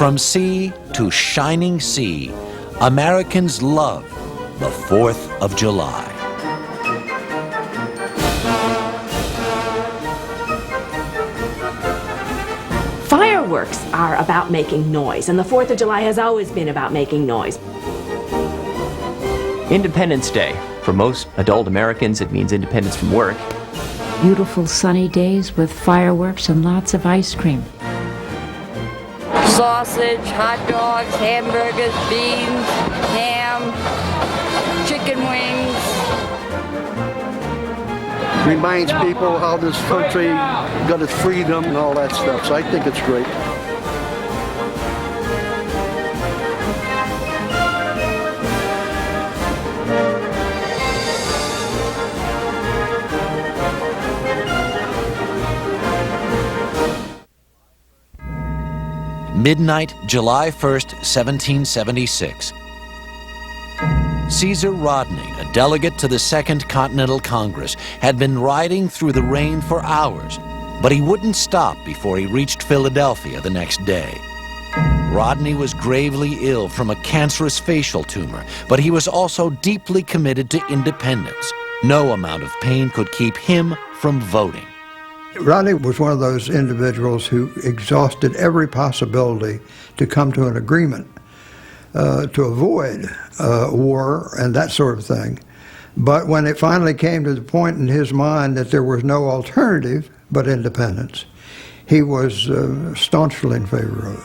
From sea to shining sea, Americans love the 4th of July. Fireworks are about making noise, and the 4th of July has always been about making noise. Independence Day. For most adult Americans, it means independence from work. Beautiful sunny days with fireworks and lots of ice cream. Sausage, hot dogs, hamburgers, beans, ham, chicken wings. Reminds people how this country got its freedom and all that stuff, so I think it's great. Midnight, July 1st, 1776. Caesar Rodney, a delegate to the Second Continental Congress, had been riding through the rain for hours, but he wouldn't stop before he reached Philadelphia the next day. Rodney was gravely ill from a cancerous facial tumor, but he was also deeply committed to independence. No amount of pain could keep him from voting. Rodney was one of those individuals who exhausted every possibility to come to an agreement, to avoid war and that sort of thing. But when it finally came to the point in his mind that there was no alternative but independence, he was staunchly in favor of it.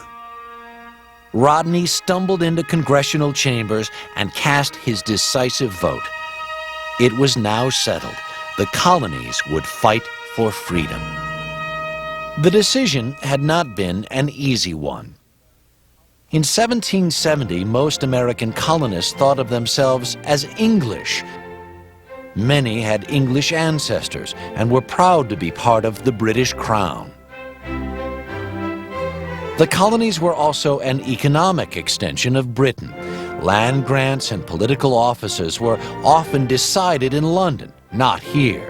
Rodney stumbled into congressional chambers and cast his decisive vote. It was now settled. The colonies would fight for freedom. The decision had not been an easy one. In 1770, most American colonists thought of themselves as English. Many had English ancestors and were proud to be part of the British Crown. The colonies were also an economic extension of Britain. Land grants and political offices were often decided in London, not here.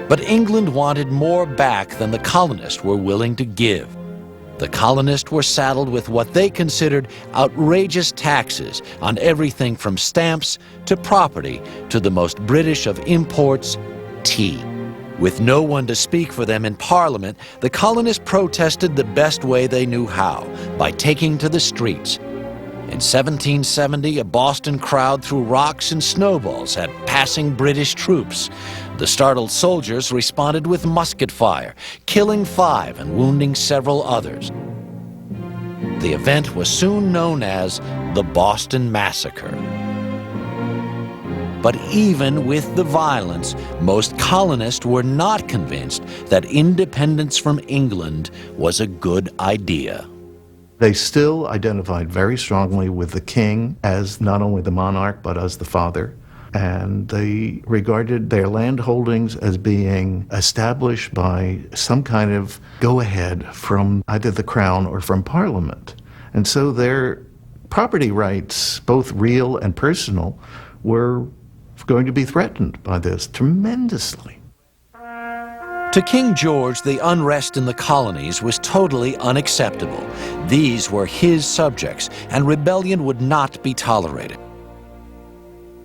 But England wanted more back than the colonists were willing to give. The colonists were saddled with what they considered outrageous taxes on everything from stamps to property to the most British of imports, tea. With no one to speak for them in Parliament, the colonists protested the best way they knew how, by taking to the streets. In 1770, a Boston crowd threw rocks and snowballs at passing British troops. The startled soldiers responded with musket fire, killing 5 and wounding several others. The event was soon known as the Boston Massacre. But even with the violence, most colonists were not convinced that independence from England was a good idea. They still identified very strongly with the king as not only the monarch, but as the father. And they regarded their land holdings as being established by some kind of go-ahead from either the crown or from Parliament. And so their property rights, both real and personal, were going to be threatened by this tremendously. To King George, the unrest in the colonies was totally unacceptable. These were his subjects, and rebellion would not be tolerated.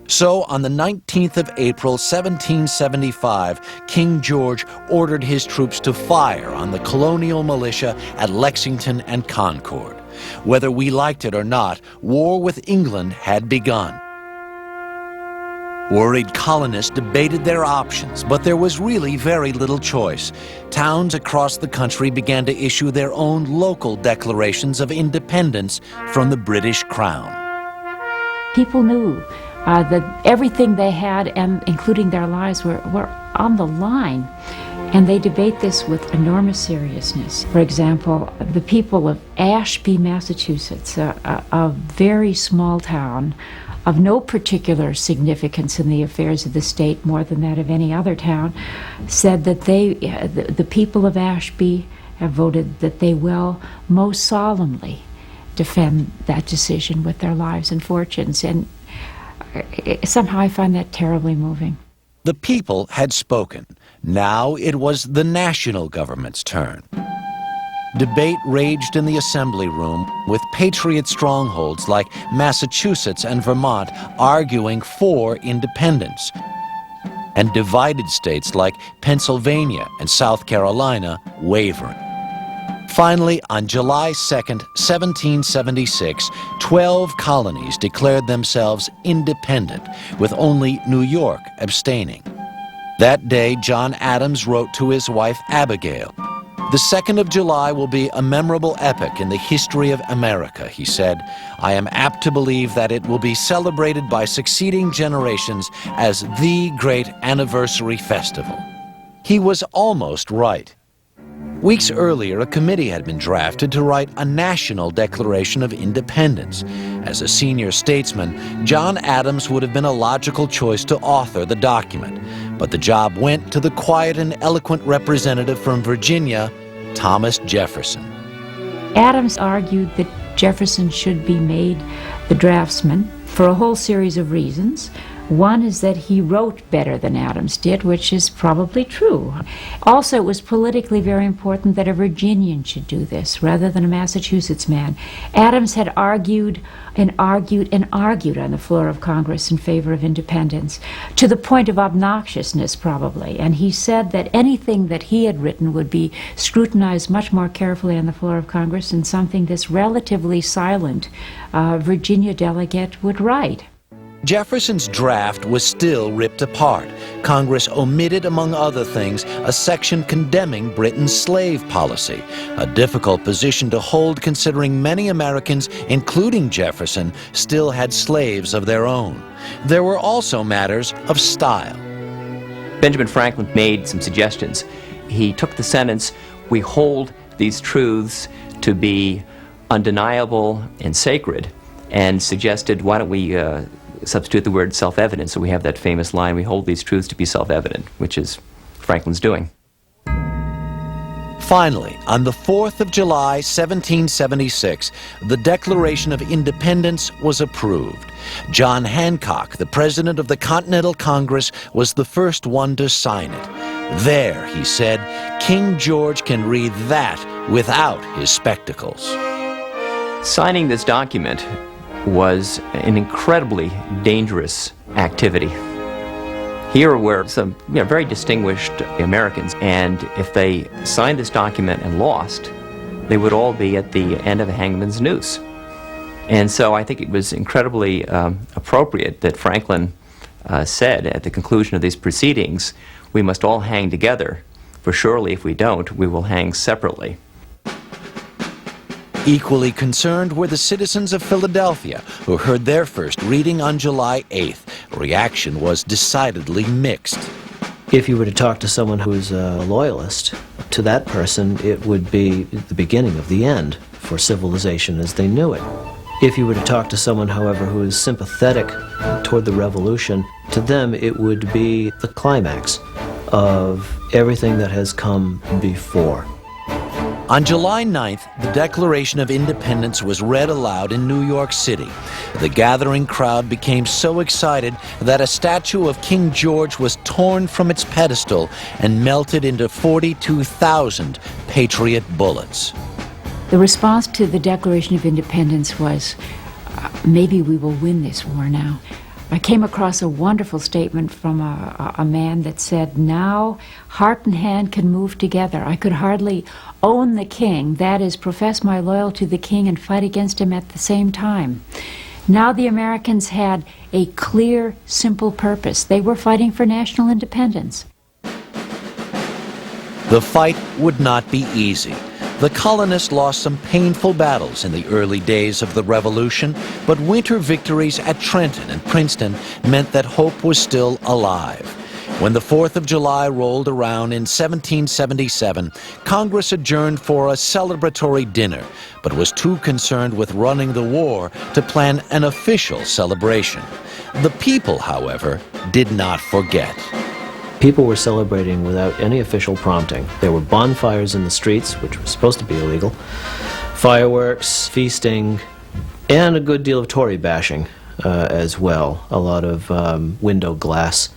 So, on the 19th of April, 1775, King George ordered his troops to fire on the colonial militia at Lexington and Concord. Whether we liked it or not, war with England had begun. Worried colonists debated their options, but there was really very little choice. Towns across the country began to issue their own local declarations of independence from the British Crown. People knew that everything they had, and including their lives, were on the line. And they debate this with enormous seriousness. For example, the people of Ashby, Massachusetts, a very small town, of no particular significance in the affairs of the state more than that of any other town, said that the people of Ashby have voted that they will most solemnly defend that decision with their lives and fortunes. And somehow I find that terribly moving. The people had spoken. Now it was the national government's turn. debate raged in the assembly room, with patriot strongholds like Massachusetts and Vermont arguing for independence, and divided states like Pennsylvania and South Carolina wavering. Finally, on July 2nd, 1776, 12 colonies declared themselves independent, with only New York abstaining. That day, John Adams wrote to his wife Abigail, "The 2nd of July will be a memorable epoch in the history of America," he said. "I am apt to believe that it will be celebrated by succeeding generations as the great anniversary festival." He was almost right. Weeks earlier, a committee had been drafted to write a national Declaration of Independence. As a senior statesman, John Adams would have been a logical choice to author the document, but the job went to the quiet and eloquent representative from Virginia, Thomas Jefferson. Adams argued that Jefferson should be made the draftsman for a whole series of reasons. One is that he wrote better than Adams did, which is probably true. Also, it was politically very important that a Virginian should do this rather than a Massachusetts man. Adams had argued and argued and argued on the floor of Congress in favor of independence, to the point of obnoxiousness probably, and he said that anything that he had written would be scrutinized much more carefully on the floor of Congress than something this relatively silent Virginia delegate would write. Jefferson's draft was still ripped apart. Congress omitted, among other things, a section condemning Britain's slave policy, a difficult position to hold considering many Americans, including Jefferson, still had slaves of their own. There were also matters of style. Benjamin Franklin made some suggestions. He took the sentence, "We hold these truths to be undeniable and sacred," and suggested, why don't we substitute the word self-evident, so we have that famous line, "We hold these truths to be self-evident," which is Franklin's doing. Finally, on the 4th of July, 1776, the Declaration of Independence was approved. John Hancock, the president of the Continental Congress, was the first one to sign it. "There," he said, "King George can read that without his spectacles." Signing this document was an incredibly dangerous activity. Here were some very distinguished Americans, and if they signed this document and lost, they would all be at the end of a hangman's noose. And so I think it was incredibly appropriate that Franklin said at the conclusion of these proceedings, "We must all hang together, for surely if we don't, we will hang separately." Equally concerned were the citizens of Philadelphia, who heard their first reading on July 8th. Reaction was decidedly mixed. If you were to talk to someone who's a loyalist, to that person it would be the beginning of the end for civilization as they knew it. If you were to talk to someone, however, who is sympathetic toward the revolution, to them it would be the climax of everything that has come before. On July 9th, the Declaration of Independence was read aloud in New York City. The gathering crowd became so excited that a statue of King George was torn from its pedestal and melted into 42,000 Patriot bullets. The response to the Declaration of Independence was, maybe we will win this war now. I came across a wonderful statement from a man that said, "Now heart and hand can move together. I could hardly own the king, that is, profess my loyalty to the king and fight against him at the same time." Now the Americans had a clear, simple purpose. They were fighting for national independence. The fight would not be easy. The colonists lost some painful battles in the early days of the Revolution, but winter victories at Trenton and Princeton meant that hope was still alive. When the 4th of July rolled around in 1777, Congress adjourned for a celebratory dinner, but was too concerned with running the war to plan an official celebration. The people, however, did not forget. People were celebrating without any official prompting. There were bonfires in the streets, which was supposed to be illegal, fireworks, feasting, and a good deal of Tory bashing as well. A lot of window glass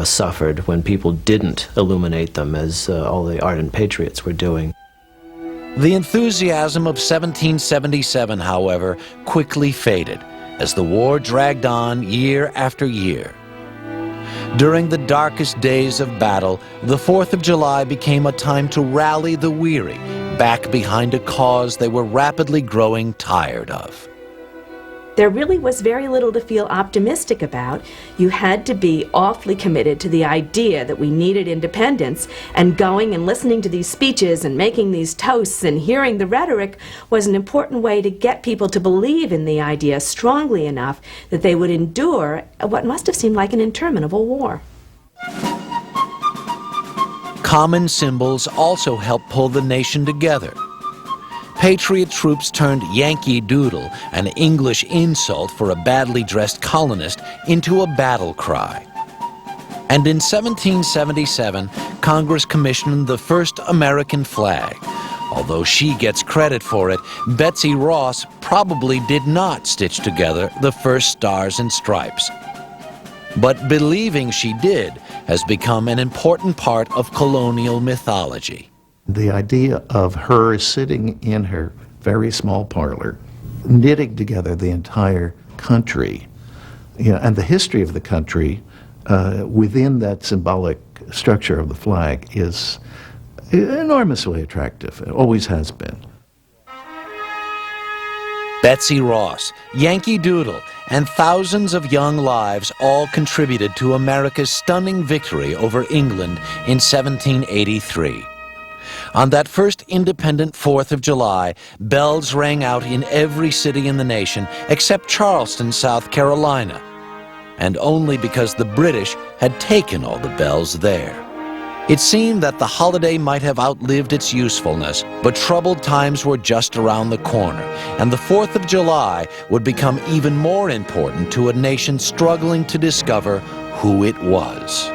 suffered when people didn't illuminate them, as all the ardent patriots were doing. The enthusiasm of 1777, however, quickly faded as the war dragged on year after year. During the darkest days of battle, the 4th of July became a time to rally the weary back behind a cause they were rapidly growing tired of. There really was very little to feel optimistic about. You had to be awfully committed to the idea that we needed independence, and going and listening to these speeches and making these toasts and hearing the rhetoric was an important way to get people to believe in the idea strongly enough that they would endure what must have seemed like an interminable war. Common symbols also helped pull the nation together. Patriot troops turned Yankee Doodle, an English insult for a badly dressed colonist, into a battle cry. And in 1777, Congress commissioned the first American flag. Although she gets credit for it, Betsy Ross probably did not stitch together the first stars and stripes. But believing she did has become an important part of colonial mythology. The idea of her sitting in her very small parlor, knitting together the entire country, and the history of the country within that symbolic structure of the flag is enormously attractive. It always has been. Betsy Ross, Yankee Doodle, and thousands of young lives all contributed to America's stunning victory over England in 1783. On that first independent 4th of July, bells rang out in every city in the nation except Charleston, South Carolina, and only because the British had taken all the bells there. It seemed that the holiday might have outlived its usefulness, but troubled times were just around the corner, and the 4th of July would become even more important to a nation struggling to discover who it was.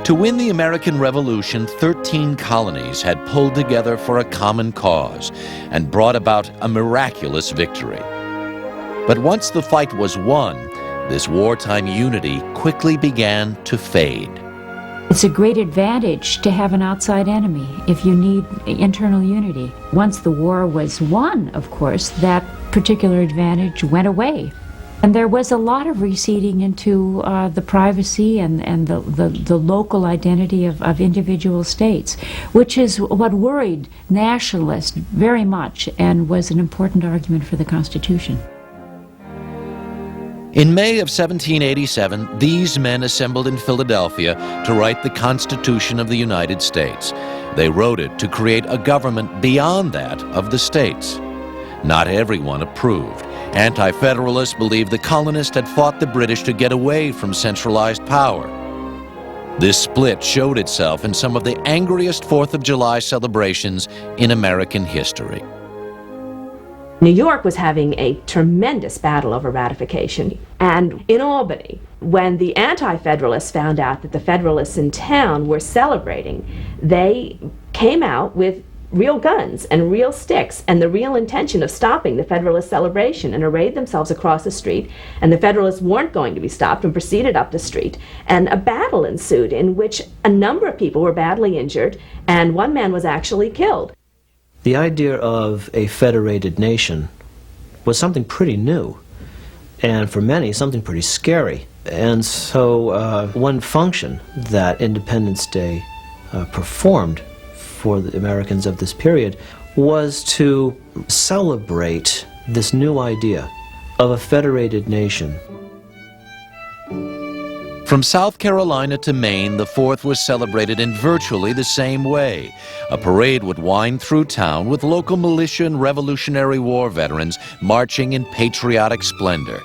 To win the American Revolution, 13 colonies had pulled together for a common cause and brought about a miraculous victory. But once the fight was won, this wartime unity quickly began to fade. It's a great advantage to have an outside enemy if you need internal unity. Once the war was won, of course, that particular advantage went away. And there was a lot of receding into the privacy and the local identity of individual states, which is what worried nationalists very much and was an important argument for the Constitution. In May of 1787, these men assembled in Philadelphia to write the Constitution of the United States. They wrote it to create a government beyond that of the states. Not everyone approved. Anti-Federalists believed the colonists had fought the British to get away from centralized power. This split showed itself in some of the angriest 4th of July celebrations in American history. New York was having a tremendous battle over ratification. And in Albany, when the Anti-Federalists found out that the Federalists in town were celebrating, they came out with real guns and real sticks and the real intention of stopping the Federalist celebration, and arrayed themselves across the street, and the Federalists weren't going to be stopped and proceeded up the street, and a battle ensued in which a number of people were badly injured and one man was actually killed. The idea of a federated nation was something pretty new, and for many something pretty scary. And so one function that Independence Day performed for the Americans of this period was to celebrate this new idea of a federated nation. From South Carolina to Maine, the 4th was celebrated in virtually the same way. A parade would wind through town with local militia and Revolutionary War veterans marching in patriotic splendor.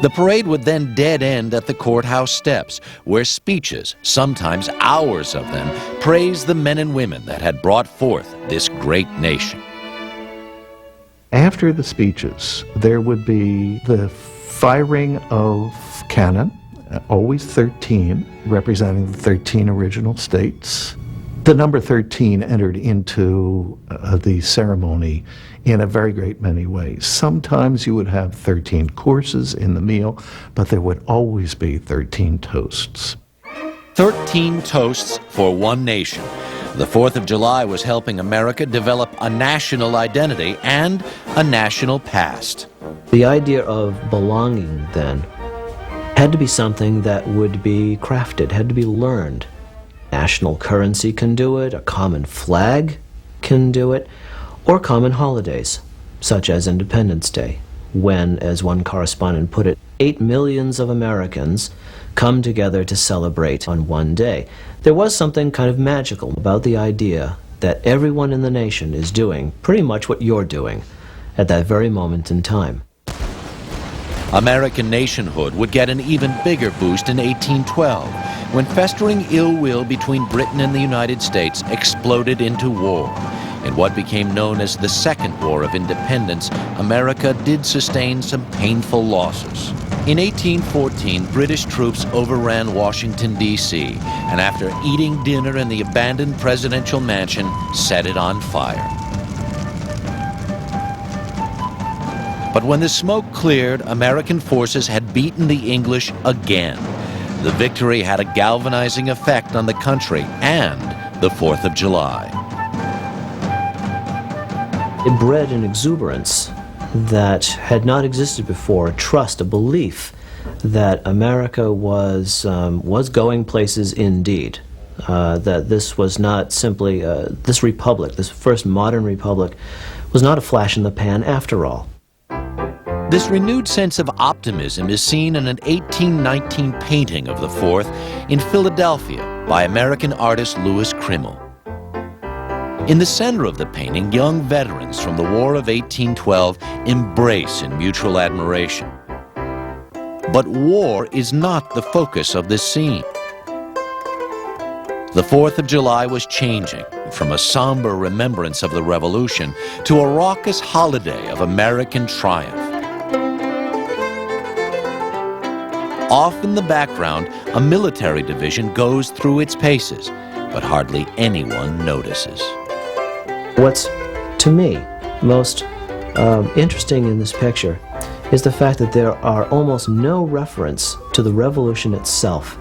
The parade would then dead end at the courthouse steps, where speeches, sometimes hours of them, praised the men and women that had brought forth this great nation. After the speeches, there would be the firing of cannon, always 13, representing the 13 original states. The number 13 entered into the ceremony in a very great many ways. Sometimes you would have 13 courses in the meal, but there would always be 13 toasts. 13 toasts for one nation. The 4th of July was helping America develop a national identity and a national past. The idea of belonging, then, had to be something that would be crafted, had to be learned. National currency can do it, a common flag can do it, or common holidays, such as Independence Day, when, as one correspondent put it, 8 millions of Americans come together to celebrate on one day. There was something kind of magical about the idea that everyone in the nation is doing pretty much what you're doing at that very moment in time. American nationhood would get an even bigger boost in 1812, when festering ill will between Britain and the United States exploded into war. In what became known as the Second War of Independence, America did sustain some painful losses. In 1814, British troops overran Washington, D.C., and after eating dinner in the abandoned presidential mansion, set it on fire. But when the smoke cleared, American forces had beaten the English again. The victory had a galvanizing effect on the country and the 4th of July. It bred an exuberance that had not existed before, a trust, a belief that America was going places indeed, that this was not simply, this republic, this first modern republic, was not a flash in the pan after all. This renewed sense of optimism is seen in an 1819 painting of the 4th in Philadelphia by American artist Louis Krimmel. In the center of the painting, young veterans from the War of 1812 embrace in mutual admiration. But war is not the focus of this scene. The 4th of July was changing from a somber remembrance of the Revolution to a raucous holiday of American triumph. Off in the background, a military division goes through its paces, but hardly anyone notices. What's, to me, most interesting in this picture is the fact that there are almost no reference to the revolution itself.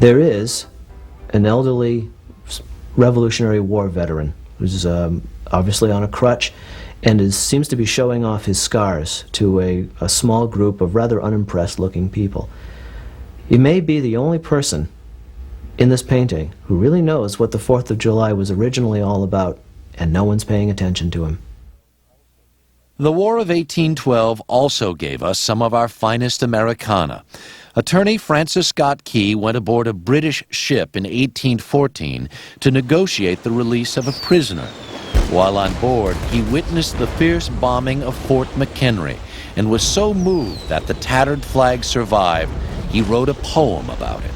There is an elderly Revolutionary War veteran who's obviously on a crutch and seems to be showing off his scars to a small group of rather unimpressed-looking people. He may be the only person in this painting who really knows what the 4th of July was originally all about, and no one's paying attention to him. The War of 1812 also gave us some of our finest Americana. Attorney Francis Scott Key went aboard a British ship in 1814 to negotiate the release of a prisoner. While on board, he witnessed the fierce bombing of Fort McHenry and was so moved that the tattered flag survived, he wrote a poem about it.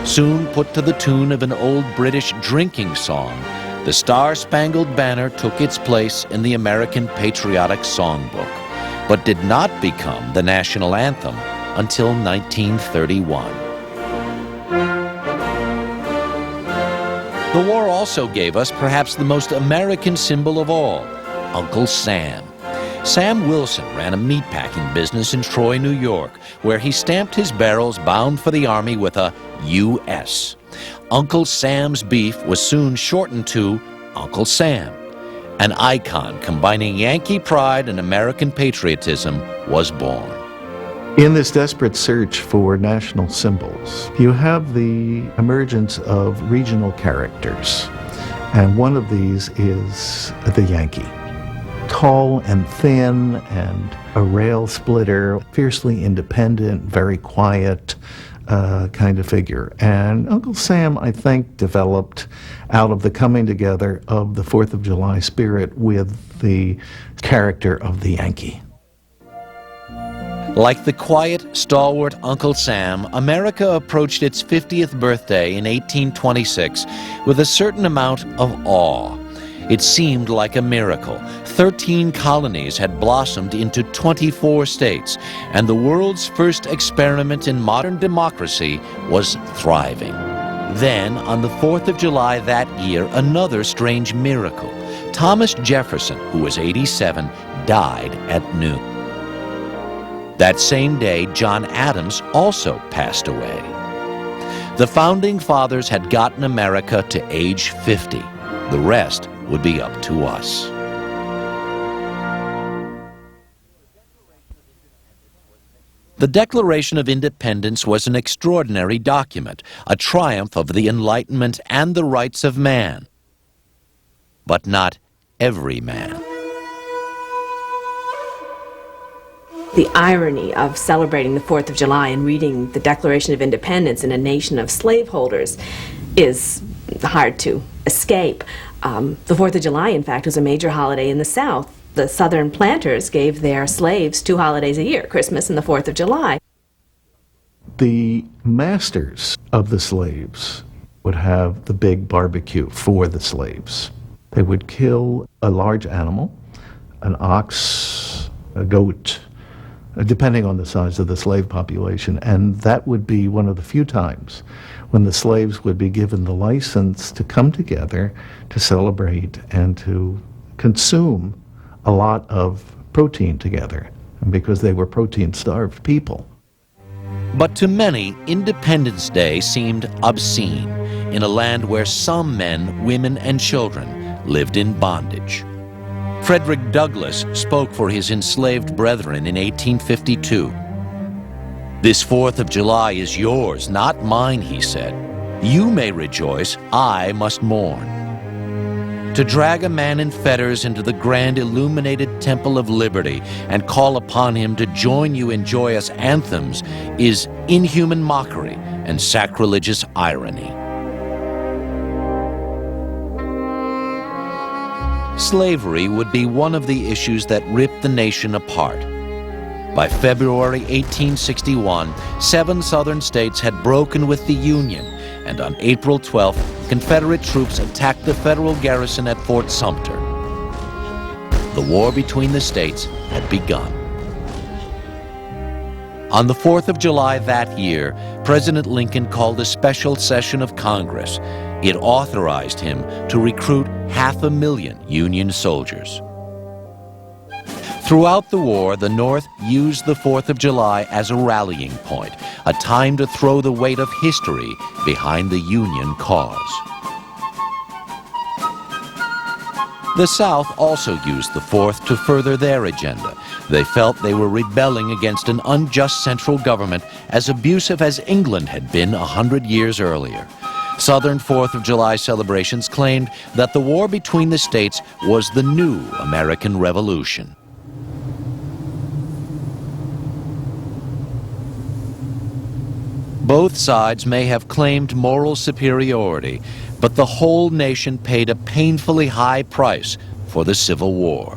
Soon put to the tune of an old British drinking song, the Star-Spangled Banner took its place in the American Patriotic Songbook, but did not become the national anthem until 1931. The war also gave us perhaps the most American symbol of all, Uncle Sam. Sam Wilson ran a meatpacking business in Troy, New York, where he stamped his barrels bound for the Army with a U.S. Uncle Sam's beef was soon shortened to Uncle Sam. An icon combining Yankee pride and American patriotism was born. In this desperate search for national symbols, you have the emergence of regional characters, and one of these is the Yankee. Tall and thin and a rail splitter, fiercely independent, very quiet kind of figure. And Uncle Sam, I think, developed out of the coming together of the 4th of July spirit with the character of the Yankee. Like the quiet, stalwart Uncle Sam, America approached its 50th birthday in 1826 with a certain amount of awe. It seemed like a miracle. 13 colonies had blossomed into 24 states, and the world's first experiment in modern democracy was thriving. Then, on the 4th of July that year, another strange miracle. Thomas Jefferson, who was 87, died at noon. That same day, John Adams also passed away. The Founding Fathers had gotten America to age 50. The rest would be up to us. The Declaration of Independence was an extraordinary document, a triumph of the Enlightenment and the rights of man. But not every man. The irony of celebrating the 4th of July and reading the Declaration of Independence in a nation of slaveholders is hard to escape. The 4th of July, in fact, was a major holiday in the South. The Southern planters gave their slaves 2 holidays a year, Christmas and the 4th of July. The masters of the slaves would have the big barbecue for the slaves. They would kill a large animal, an ox, a goat, depending on the size of the slave population, and that would be one of the few times when the slaves would be given the license to come together to celebrate and to consume a lot of protein together, because they were protein-starved people. But to many, Independence Day seemed obscene in a land where some men, women, and children lived in bondage. Frederick Douglass spoke for his enslaved brethren in 1852. "This 4th of July is yours, not mine," he said. "You may rejoice, I must mourn." To drag a man in fetters into the grand illuminated Temple of Liberty and call upon him to join you in joyous anthems is inhuman mockery and sacrilegious irony. Slavery would be one of the issues that ripped the nation apart. By February 1861, 7 Southern states had broken with the Union, and on April 12th, Confederate troops attacked the federal garrison at Fort Sumter. The war between the states had begun. On the 4th of July that year, President Lincoln called a special session of Congress. It authorized him to recruit 500,000 Union soldiers. Throughout the war, the North used the 4th of July as a rallying point, a time to throw the weight of history behind the Union cause. The South also used the 4th to further their agenda. They felt they were rebelling against an unjust central government as abusive as England had been 100 years earlier. Southern 4th of July celebrations claimed that the war between the states was the new American Revolution. Both sides may have claimed moral superiority, but the whole nation paid a painfully high price for the Civil War.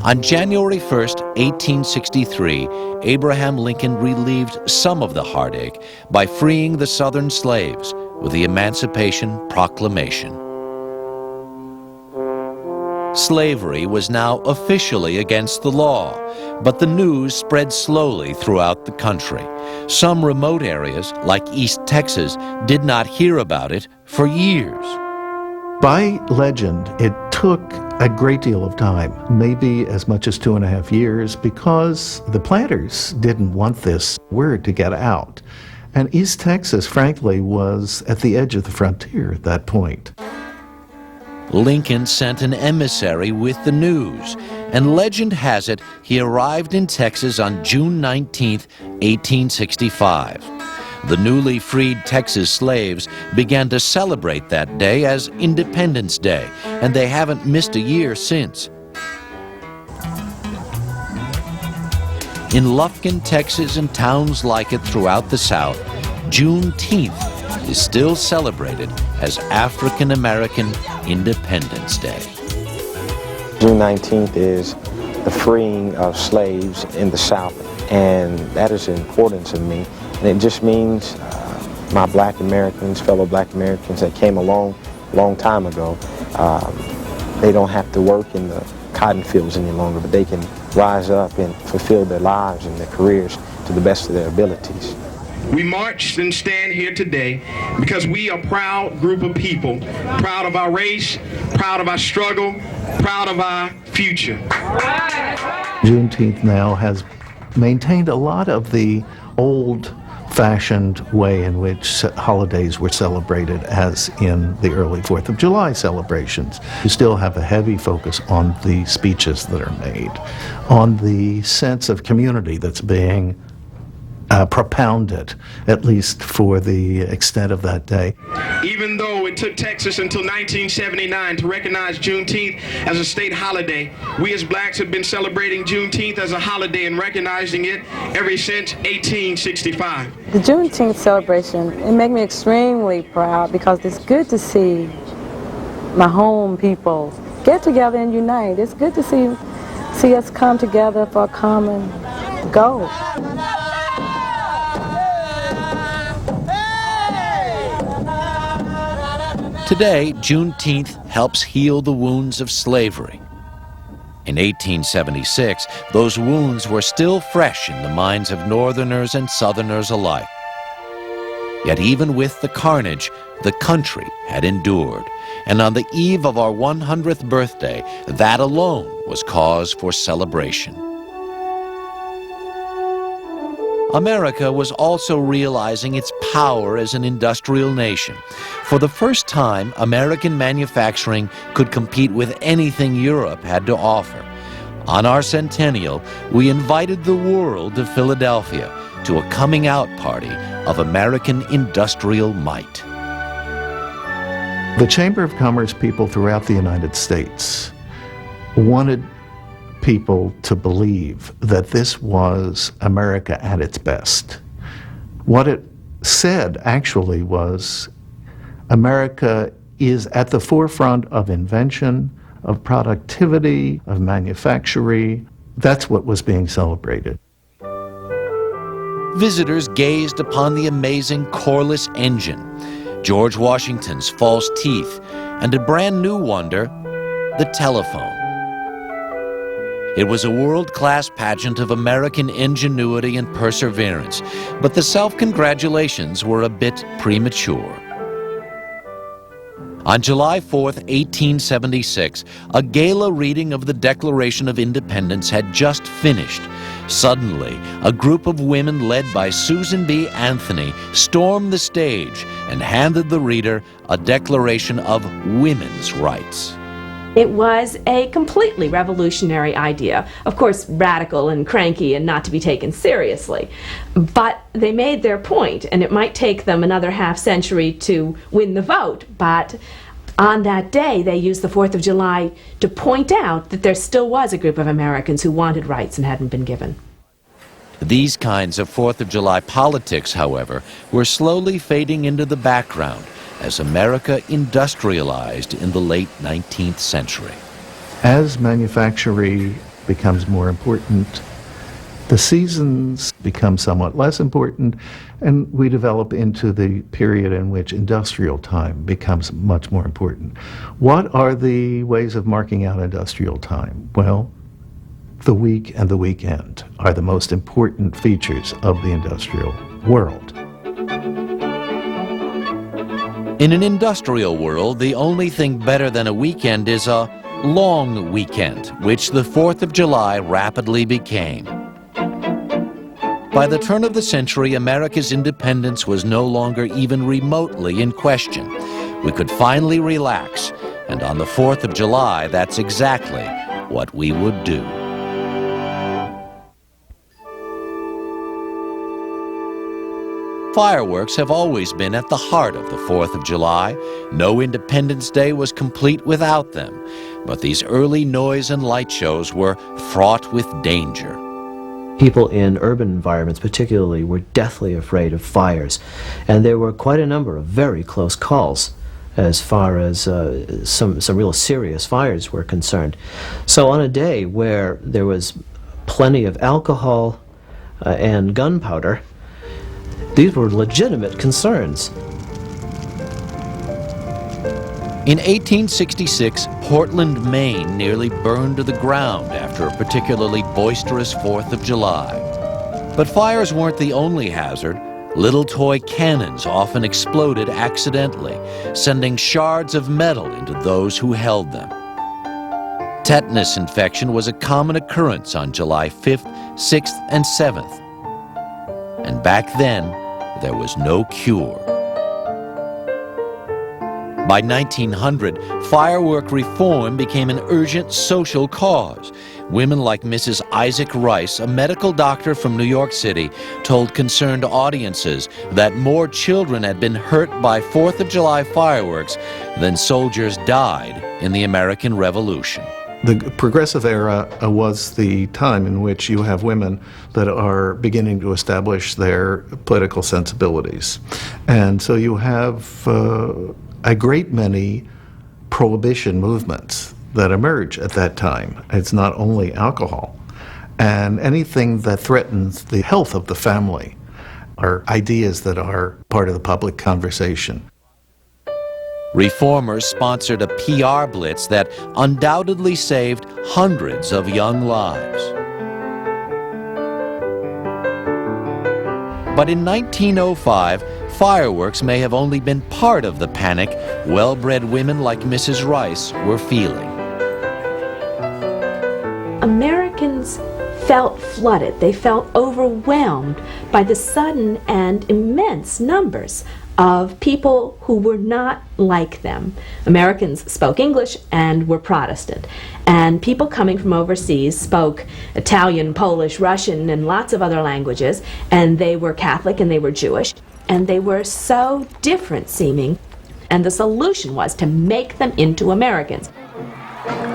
On January 1st, 1863, Abraham Lincoln relieved some of the heartache by freeing the Southern slaves with the Emancipation Proclamation. Slavery was now officially against the law, but the news spread slowly throughout the country. Some remote areas, like East Texas, did not hear about it for years. By legend, it took a great deal of time, maybe as much as 2.5 years, because the planters didn't want this word to get out. And East Texas, frankly, was at the edge of the frontier at that point. Lincoln sent an emissary with the news, and legend has it he arrived in Texas on June 19, 1865. The newly freed Texas slaves began to celebrate that day as Independence Day, and they haven't missed a year since. In Lufkin, Texas, and towns like it throughout the South, Juneteenth is still celebrated as African American Independence Day. June 19th is the freeing of slaves in the South, and that is important to me. And it just means my black Americans, fellow black Americans that came along a long time ago, they don't have to work in the cotton fields any longer, but they can rise up and fulfill their lives and their careers to the best of their abilities. We marched and stand here today because we are a proud group of people, proud of our race, proud of our struggle, proud of our future. Juneteenth now has maintained a lot of the old-fashioned way in which holidays were celebrated, as in the early 4th of July celebrations. You still have a heavy focus on the speeches that are made, on the sense of community that's being propounded, at least for the extent of that day. Even though it took Texas until 1979 to recognize Juneteenth as a state holiday, we as blacks have been celebrating Juneteenth as a holiday and recognizing it ever since 1865. The Juneteenth celebration, it makes me extremely proud because it's good to see my home people get together and unite. It's good to see us come together for a common goal. Today, Juneteenth helps heal the wounds of slavery. In 1876, those wounds were still fresh in the minds of Northerners and Southerners alike. Yet even with the carnage, the country had endured, and on the eve of our 100th birthday, that alone was cause for celebration. America was also realizing its power as an industrial nation. For the first time, American manufacturing could compete with anything Europe had to offer. On our centennial, we invited the world to Philadelphia to a coming out party of American industrial might. The Chamber of Commerce people throughout the United States wanted people to believe that this was America at its best. What it said actually was America is at the forefront of invention, of productivity, of manufacturing. That's what was being celebrated. Visitors gazed upon the amazing coreless engine, George Washington's false teeth, and a brand new wonder, the telephone. It was a world-class pageant of American ingenuity and perseverance, but the self-congratulations were a bit premature. On July 4th, 1876, a gala reading of the Declaration of Independence had just finished. Suddenly, a group of women led by Susan B. Anthony stormed the stage and handed the reader a declaration of women's rights. It was a completely revolutionary idea, of course radical and cranky and not to be taken seriously. But they made their point, and it might take them another half-century to win the vote, but on that day they used the 4th of July to point out that there still was a group of Americans who wanted rights and hadn't been given. These kinds of 4th of July politics, however, were slowly fading into the background as America industrialized in the late 19th century. As manufacturing becomes more important, the seasons become somewhat less important, and we develop into the period in which industrial time becomes much more important. What are the ways of marking out industrial time? Well, the week and the weekend are the most important features of the industrial world. In an industrial world, the only thing better than a weekend is a long weekend, which the 4th of July rapidly became. By the turn of the century, America's independence was no longer even remotely in question. We could finally relax, and on the 4th of July, that's exactly what we would do. Fireworks have always been at the heart of the 4th of July. No Independence Day was complete without them. But these early noise and light shows were fraught with danger. People in urban environments particularly were deathly afraid of fires, and there were quite a number of very close calls as far as some real serious fires were concerned. So on a day where there was plenty of alcohol and gunpowder, these were legitimate concerns. In 1866, Portland, Maine nearly burned to the ground after a particularly boisterous 4th of July. But fires weren't the only hazard. Little toy cannons often exploded accidentally, sending shards of metal into those who held them. Tetanus infection was a common occurrence on July 5th, 6th, and 7th. And back then, there was no cure. By 1900, firework reform became an urgent social cause. Women like Mrs. Isaac Rice, a medical doctor from New York City, told concerned audiences that more children had been hurt by 4th of July fireworks than soldiers died in the American Revolution. The progressive era was the time in which you have women that are beginning to establish their political sensibilities. And so you have a great many prohibition movements that emerge at that time. It's not only alcohol. And anything that threatens the health of the family are ideas that are part of the public conversation. Reformers sponsored a PR blitz that undoubtedly saved hundreds of young lives. But in 1905, fireworks may have only been part of the panic well-bred women like Mrs. Rice were feeling. Americans felt flooded. They felt overwhelmed by the sudden and immense numbers of people who were not like them. Americans spoke English and were Protestant. And people coming from overseas spoke Italian, Polish, Russian, and lots of other languages. And they were Catholic and they were Jewish. And they were so different seeming. And the solution was to make them into Americans.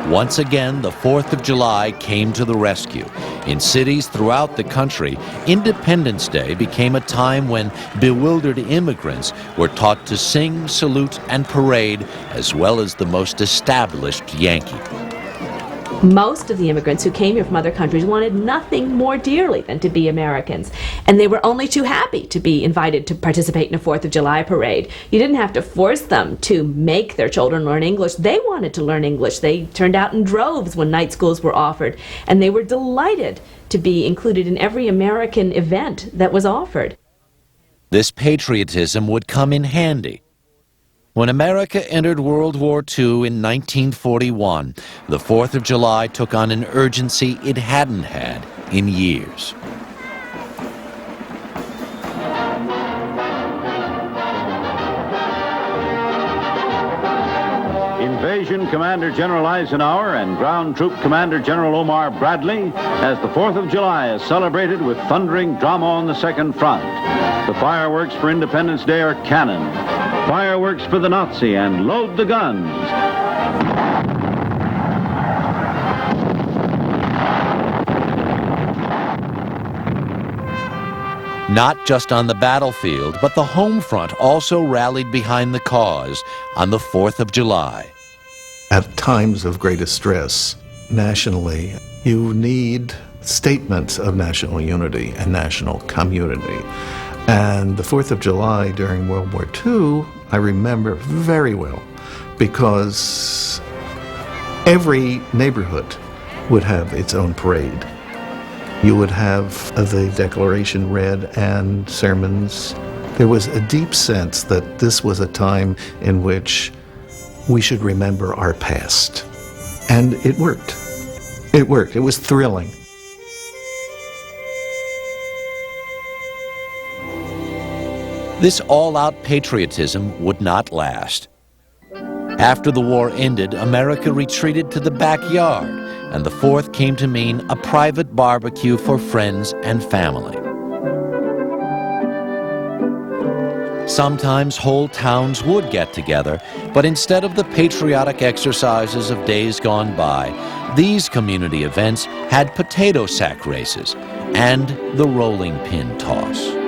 Once again, the 4th of July came to the rescue. In cities throughout the country, Independence Day became a time when bewildered immigrants were taught to sing, salute, and parade, as well as the most established Yankee. Most of the immigrants who came here from other countries wanted nothing more dearly than to be Americans. And they were only too happy to be invited to participate in a 4th of July parade. You didn't have to force them to make their children learn English. They wanted to learn English. They turned out in droves when night schools were offered. And they were delighted to be included in every American event that was offered. This patriotism would come in handy. When America entered World War II in 1941, the 4th of July took on an urgency it hadn't had in years. Invasion Commander General Eisenhower and Ground Troop Commander General Omar Bradley, as the 4th of July is celebrated with thundering drama on the second front. The fireworks for Independence Day are cannon. Fireworks for the Nazi and load the guns. Not just on the battlefield, but the home front also rallied behind the cause on the 4th of July. At times of greatest stress nationally, you need statements of national unity and national community. And the 4th of July during World War II, I remember very well, because every neighborhood would have its own parade. You would have the Declaration read and sermons. There was a deep sense that this was a time in which we should remember our past. And it worked. It worked. It was thrilling. This all-out patriotism would not last. After the war ended, America retreated to the backyard, and the 4th came to mean a private barbecue for friends and family. Sometimes whole towns would get together, but instead of the patriotic exercises of days gone by, these community events had potato sack races and the rolling pin toss.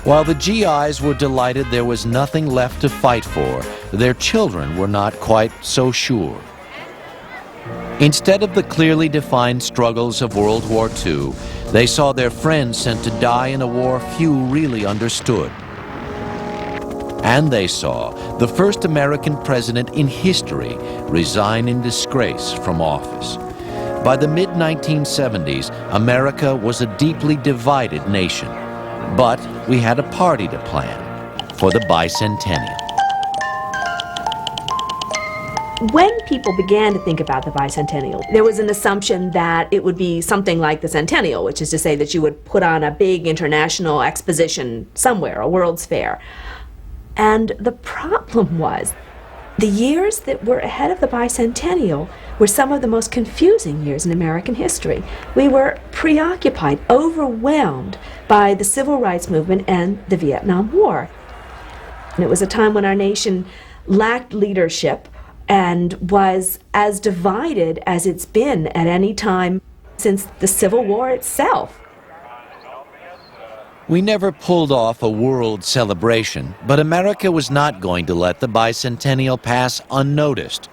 While the GIs were delighted there was nothing left to fight for, their children were not quite so sure. Instead of the clearly defined struggles of World War II, they saw their friends sent to die in a war few really understood. And they saw the first American president in history resign in disgrace from office. By the mid-1970s, America was a deeply divided nation. But we had a party to plan. for the bicentennial. When people began to think about the bicentennial, there was an assumption that it would be something like the centennial, which is to say that you would put on a big international exposition somewhere, a World's Fair. And the problem was, the years that were ahead of the bicentennial were some of the most confusing years in American history. We were preoccupied, overwhelmed by the Civil Rights Movement and the Vietnam War. And it was a time when our nation lacked leadership and was as divided as it's been at any time since the Civil War itself. We never pulled off a world celebration, but America was not going to let the bicentennial pass unnoticed.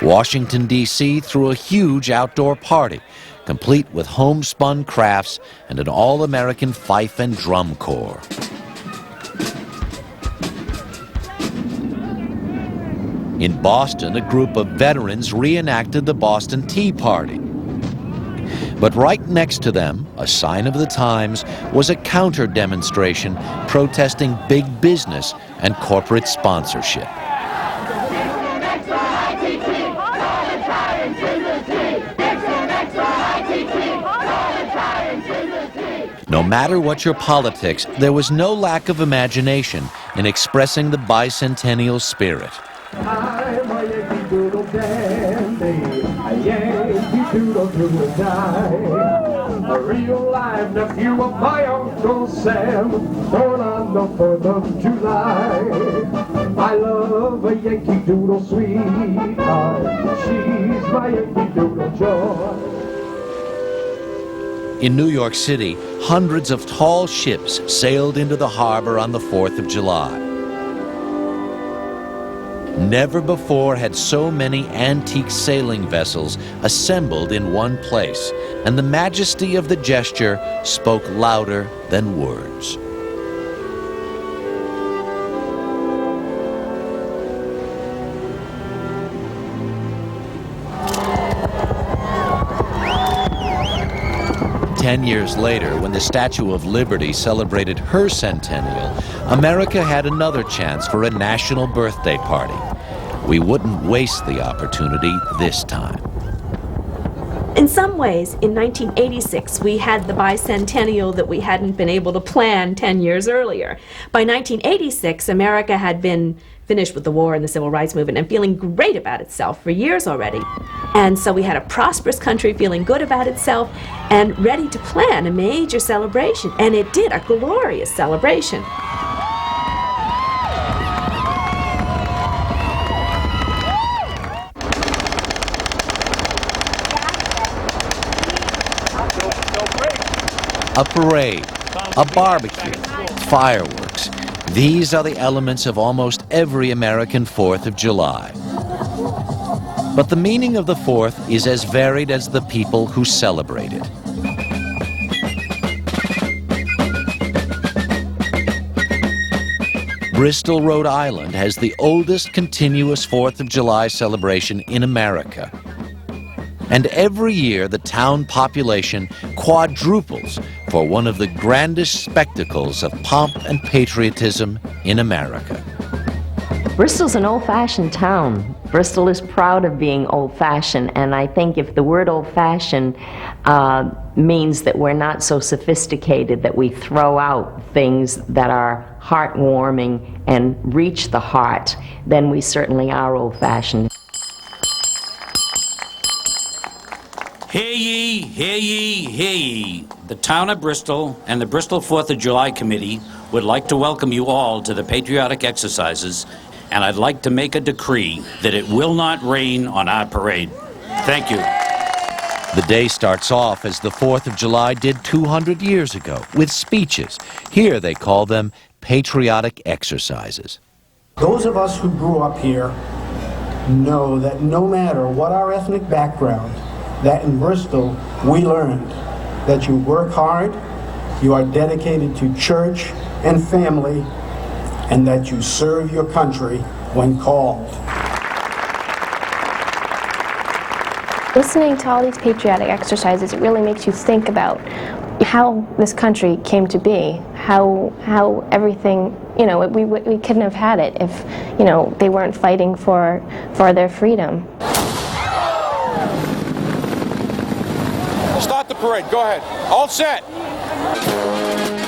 Washington, D.C. threw a huge outdoor party, complete with homespun crafts and an all-American fife and drum corps. In Boston, a group of veterans reenacted the Boston Tea Party. But right next to them, a sign of the times, was a counter-demonstration protesting big business and corporate sponsorship. No matter what your politics, there was no lack of imagination in expressing the bicentennial spirit. I'm a Yankee Doodle dandy, a Yankee Doodle do or die. A real live nephew of my Uncle Sam, born on the 4th of July. I love a Yankee Doodle sweetheart, she's my Yankee Doodle joy. In New York City, hundreds of tall ships sailed into the harbor on the 4th of July. Never before had so many antique sailing vessels assembled in one place, and the majesty of the gesture spoke louder than words. Ten years later, when the Statue of Liberty celebrated her centennial, America had another chance for a national birthday party. We wouldn't waste the opportunity this time. In some ways, in 1986, we had the bicentennial that we hadn't been able to plan 10 years earlier. By 1986, America had been finished with the war and the Civil Rights Movement and feeling great about itself for years already. And so we had a prosperous country feeling good about itself and ready to plan a major celebration. And it did, a glorious celebration. A parade, a barbecue, fireworks. These are the elements of almost every American 4th of July. But the meaning of the 4th is as varied as the people who celebrate it. Bristol, Rhode Island has the oldest continuous 4th of July celebration in America. And every year the town population quadruples for one of the grandest spectacles of pomp and patriotism in America. Bristol's an old-fashioned town. Bristol is proud of being old-fashioned, and I think if the word old-fashioned means that we're not so sophisticated, that we throw out things that are heartwarming and reach the heart, then we certainly are old-fashioned. Hear ye, hear ye, hear ye. The town of Bristol and the Bristol 4th of July Committee would like to welcome you all to the patriotic exercises, and I'd like to make a decree that it will not rain on our parade. Thank you. The day starts off as the 4th of July did 200 years ago, with speeches. Here they call them patriotic exercises. Those of us who grew up here know that no matter what our ethnic background, that in Bristol we learned that you work hard, you are dedicated to church and family, and that you serve your country when called. Listening to all these patriotic exercises, it really makes you think about how this country came to be, how everything, we couldn't have had it if, they weren't fighting for their freedom. Start the parade. Go ahead. All set.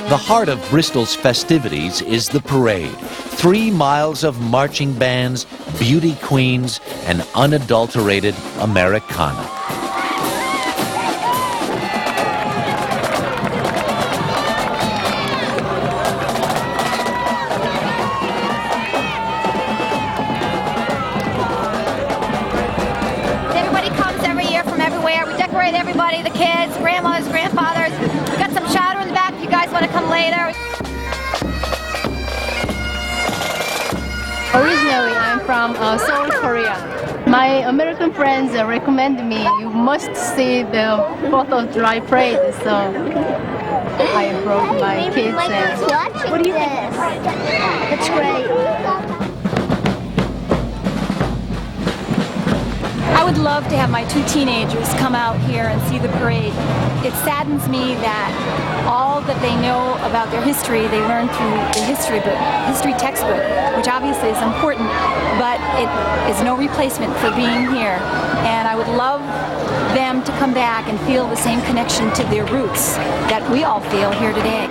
The heart of Bristol's festivities is the parade. 3 miles of marching bands, beauty queens, and unadulterated Americana. Everybody comes every year from everywhere. We decorate everybody, the kids, grandmas, grandfathers. We got some chowder in the back if you guys want to come later. Originally, I'm from Seoul, Korea. My American friends recommend me, you must see the 4th of July parade, so I brought my kids and... What do you think? It's great. I would love to have my 2 teenagers come out here and see the parade. It saddens me that all that they know about their history, they learn through the history textbook, which obviously is important, but it is no replacement for being here. And I would love them to come back and feel the same connection to their roots that we all feel here today.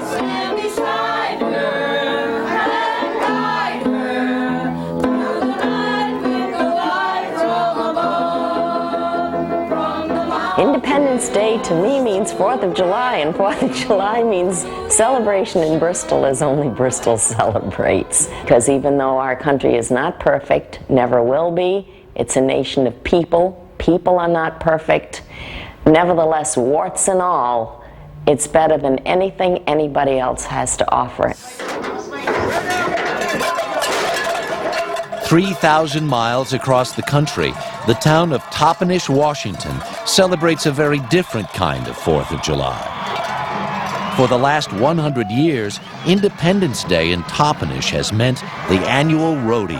Independence Day to me means 4th of July, and 4th of July means celebration in Bristol as only Bristol celebrates. Because even though our country is not perfect, never will be, it's a nation of people. People are not perfect. Nevertheless, warts and all, it's better than anything anybody else has to offer. 3,000 miles across the country, the town of Toppenish, Washington, celebrates a very different kind of 4th of July. For the last 100 years, Independence Day in Toppenish has meant the annual rodeo.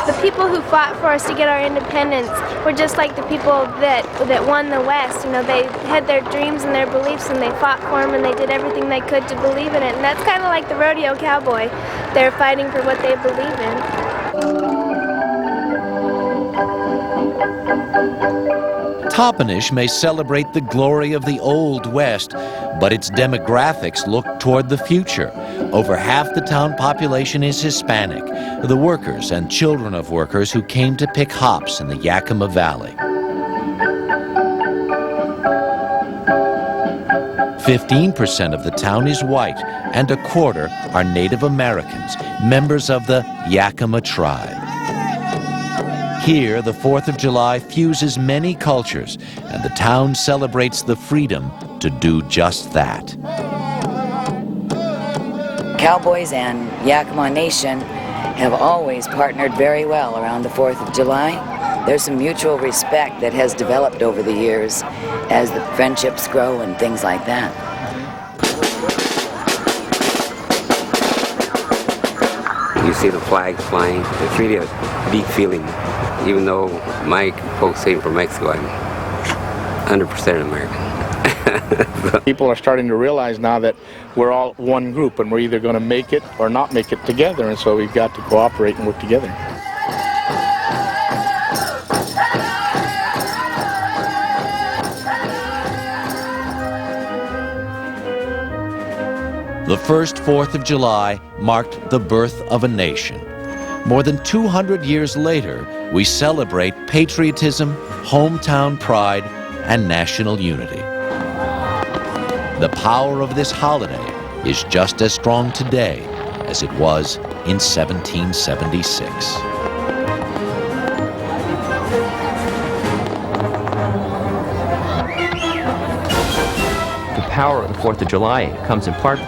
The people who fought for us to get our independence were just like the people that won the West. They had their dreams and their beliefs, and they fought for them, and they did everything they could to believe in it. And that's kind of like the rodeo cowboy. They're fighting for what they believe in. Toppenish may celebrate the glory of the Old West, but its demographics look toward the future. Over half the town population is Hispanic, the workers and children of workers who came to pick hops in the Yakima Valley. 15% of the town is white, and a quarter are Native Americans, members of the Yakima tribe. Here, the 4th of July fuses many cultures, and the town celebrates the freedom to do just that. Cowboys and Yakima Nation have always partnered very well around the 4th of July. There's some mutual respect that has developed over the years as the friendships grow and things like that. You see the flags flying, it's really a deep feeling. Even though my folks came from Mexico, I'm 100% American. People are starting to realize now that we're all one group, and we're either going to make it or not make it together, and so we've got to cooperate and work together. The first 4th of July marked the birth of a nation. More than 200 years later, we celebrate patriotism, hometown pride, and national unity. The power of this holiday is just as strong today as it was in 1776. The power of the 4th of July comes in part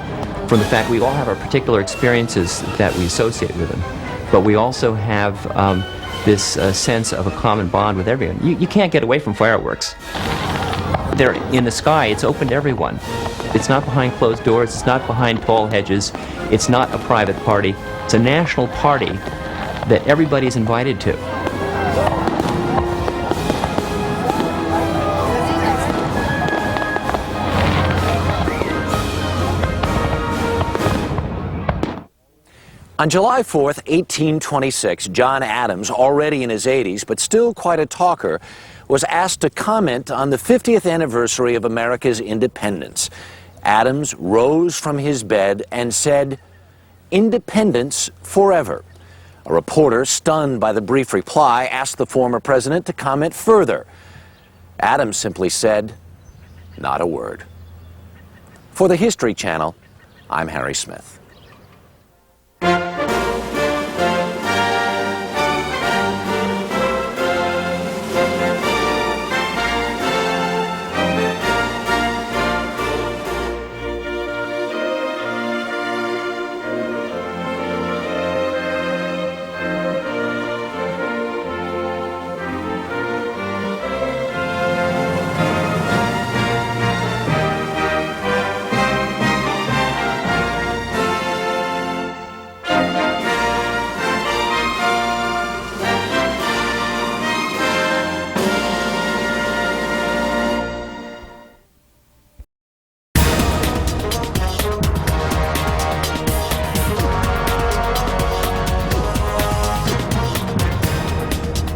from the fact we all have our particular experiences that we associate with them. But we also have this sense of a common bond with everyone. You can't get away from fireworks. They're in the sky, it's open to everyone. It's not behind closed doors, it's not behind tall hedges, it's not a private party. It's a national party that everybody's invited to. On July 4th, 1826, John Adams, already in his 80s but still quite a talker, was asked to comment on the 50th anniversary of America's independence. Adams rose from his bed and said, "Independence forever." A reporter, stunned by the brief reply, asked the former president to comment further. Adams simply said, "Not a word." For the History Channel, I'm Harry Smith.